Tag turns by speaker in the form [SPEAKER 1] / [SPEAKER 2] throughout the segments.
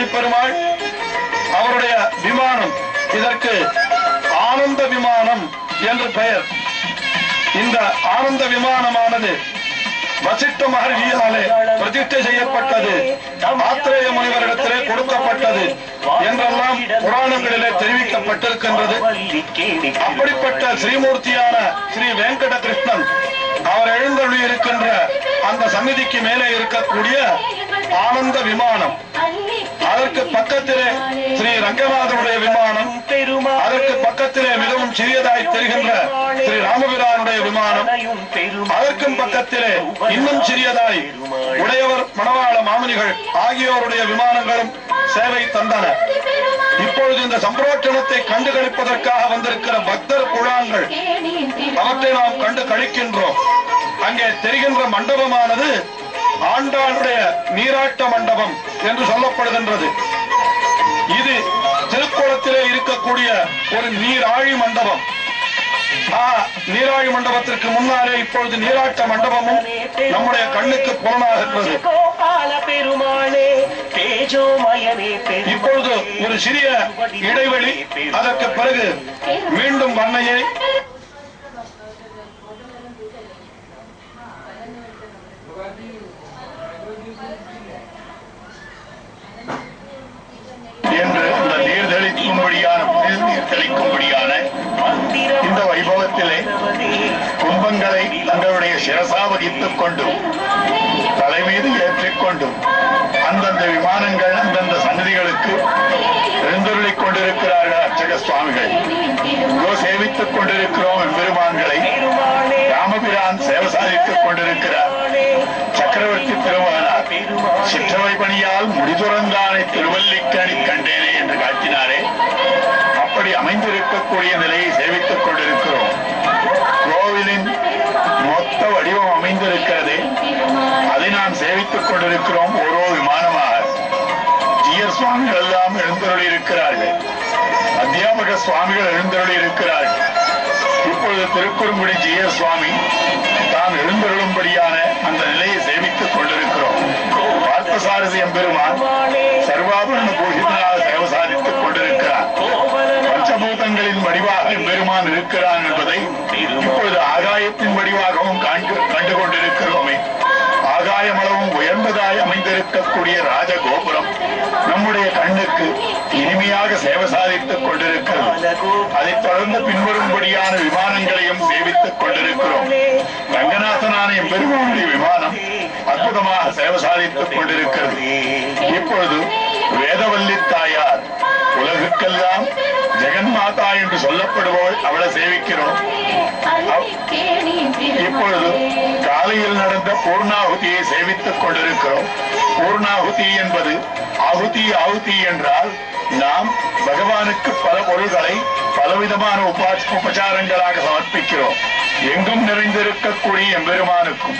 [SPEAKER 1] ராஜராஜ பெருமாள் அவருடைய விமானம் இதற்கு ஆனந்த விமானம் என்று பெயர். இந்த ஆனந்த விமானமானது வசிஷ்ட மகர்ஷியாலே பிரதிஷ்டை செய்யப்பட்டது, ஆத்ரேய முனிவரிடத்திலே கொடுக்கப்பட்டது என்றெல்லாம் புராணங்களிலே தெரிவிக்கப்பட்டிருக்கின்றது. அப்படிப்பட்ட ஸ்ரீமூர்த்தியான ஸ்ரீ வெங்கட கிருஷ்ணன் அவர் எழுந்தருளி இருக்கின்ற அந்த சந்நிதிக்கு மேலே இருக்கக்கூடிய ஆனந்த விமானம், அதற்கு பக்கத்திலே ஸ்ரீ ரங்கநாதனுடைய விமானம், அதற்கு பக்கத்திலே மிகவும் சிறியதாய் தெரிகின்ற ஸ்ரீ ராமபிரானுடைய விமானம், அதற்கும் பக்கத்திலே இன்னும் சிறியதாய் உடையவர் மணவாள மாமுனிகள் ஆகியோருடைய விமானங்களும் சேவை தந்தன. இப்பொழுது இந்த சம்பிரோட்சணத்தை கண்டு கழிப்பதற்காக வந்திருக்கிற பக்தர் குழாங்கள் அவற்றை நாம் கண்டு கழிக்கின்றோம். அங்கே தெரிகின்ற மண்டபமானது ஆண்டாளுடைய நீராட்ட மண்டபம் என்று சொல்லப்படுகின்றது. இது திருக்குளத்திலே இருக்கக்கூடிய ஒரு நீராழி மண்டபம். நீராழி மண்டபத்திற்கு முன்னாலே இப்பொழுது நீராட்ட மண்டபமும் நம்முடைய கண்ணுக்கு புலனாகின்றது. இப்பொழுது ஒரு சிறிய இடைவெளி, அதற்கு பிறகு மீண்டும் வர்ணையை என்று இந்த நீர் தெளிக்கும்படியான இந்த வைபவத்திலே கும்பங்களை தங்களுடைய சிரசா வகித்துக் கொண்டும் தலைமீது ஏற்றிக்கொண்டும் அந்தந்த விமானங்கள் அந்தந்த சன்னதிகளுக்கு எழுந்தருளிக் கொண்டிருக்கிறார்கள் அர்ச்சக சுவாமிகள். சேவித்துக் கொண்டிருக்கிறோம் எம்பெருமான்களை. ராமபிரான் சேவை சாதித்துக் கொண்டிருக்கிறார். சக்கரவர்த்தி திருமகனார் சிற்றவை பணியால் முடிதுறந்தானை திருவல்லிக்கணி கண்டேனே என்று காட்டினாரே, அப்படி அமைந்திருக்கக்கூடிய நிலையை சேவித்துக் கொண்டிருக்கிறோம். கோவிலின் மொத்த வடிவம் அமைந்திருக்கிறது, அதை நாம் சேவித்துக் கொண்டிருக்கிறோம். ஓரோ விமானமாக ஜீயர் சுவாமிகள் எல்லாம் எழுந்தருளி இருக்கிறார்கள், அத்தியாபக சுவாமிகள் எழுந்தருளி இருக்கிறார்கள். இப்பொழுது திருக்குறுங்குடி ஜீயர் சுவாமி தாம் எழுந்தருளும்படியான அந்த நிலையை சேவித்துக் கொண்டிருக்கிறோம். பார்த்தசாரதி எம்பெருமான் சர்வாபரண பூஷிதனாக சேவை சாதித்துக் கொண்டிருக்கிறார். பஞ்சபூதங்களின் வடிவாக எம்பெருமான் இருக்கிறான் என்பதை இப்பொழுது ஆகாயத்தின் வடிவாகவும் கண்டு கொண்டிருக்கிறோமே. ஆகாயமளவும் உயர்ந்ததாய் அமைந்திருக்கக்கூடிய ராஜகோபுரம் நம்முடைய கண்ணுக்கு இனிமையாக சேவை சாதித்துக் கொண்டிருக்கிறது. அதைத் தொடர்ந்து பின்வரும்படியான விமானங்களையும் சேவித்துக் கொண்டிருக்கிறோம். ரங்கநாதனான எம்பெருமானுடைய விமானம் அற்புதமாக சேவை சாதித்துக் கொண்டிருக்கிறது. இப்பொழுது வேதவல்லி தாயார், உலகுக்கெல்லாம் ஜெகன்மாதா என்று சொல்லப்படுவோள், அவளை சேவிக்கிறோம். இப்பொழுது காலையில் நடந்த பூர்ணாகுதியை சேவித்துக் கொண்டிருக்கிறோம். பூர்ணாகுதி என்பது ஆகுதி என்றால் நாம் பகவானுக்கு பல பொருள்களை பலவிதமான உபச்சாரங்களாக சமர்ப்பிக்கிறோம். எங்கும் நிறைந்திருக்கக்கூடிய எம்பெருமானுக்கும்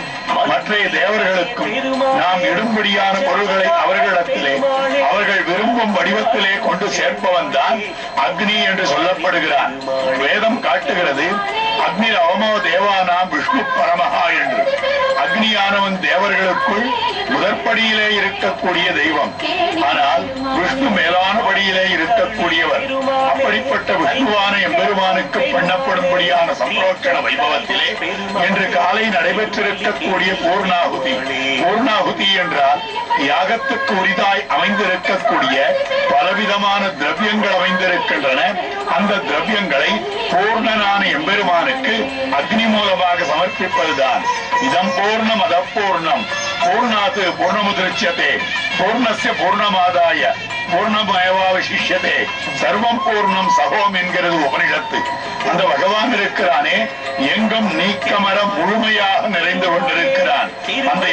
[SPEAKER 1] மற்றைய தேவர்களுக்கும் நாம் இடும்படியான பொருள்களை அவர்களிடத்திலே அவர்கள் விரும்பும் வடிவத்திலே கொண்டு சேர்ப்பவன் தான் அக்னி என்று சொல்லப்படுகிறான். வேதம் காட்டுகிறது, அக்னி அவமோ தேவானாம் விஷ்ணு பரமஹா என்று. அக்னியானவன் தேவர்களுக்குள் முதற்படியிலே இருக்கக்கூடிய தெய்வம், ஆனால் விஷ்ணு மேலான படியிலே இருக்கக்கூடியவர். அப்படிப்பட்ட விஷ்ணுவான எம்பெருமானுக்கு பண்ணப்படும்படியான சம்பிரோட்சண வைபவத்திலே இன்று காலை நடைபெற்றிருக்கக்கூடிய பூர்ணாகுதி. பூர்ணாகுதி என்றால் யாகத்துக்கு உரிதாய் அமைந்திருக்கக்கூடிய பலவிதமான திரவியங்கள் அமைந்திருக்கின்றன. அந்த திரவியங்களை பூர்ணனான எம்பெருமானுக்கு அக்னி மூலமாக சமர்ப்பிப்பதுதான். இதம் பூர்ணம் அதப்பூர்ணம் பூர்ணாத்து பூர்ணமுதிருச்சியதே பூர்ணஸ்ய பூர்ணமாதாய பூர்ணமயவாவசிஷ்யதே சர்வம் பூர்ணம் சகோம் என்கிறது உபனிஷத்து. அந்த பகவான் இருக்கிறானே, எங்கும் நீக்கமர முழுமையாக நிறைந்து கொண்டிருக்கிறான். அந்த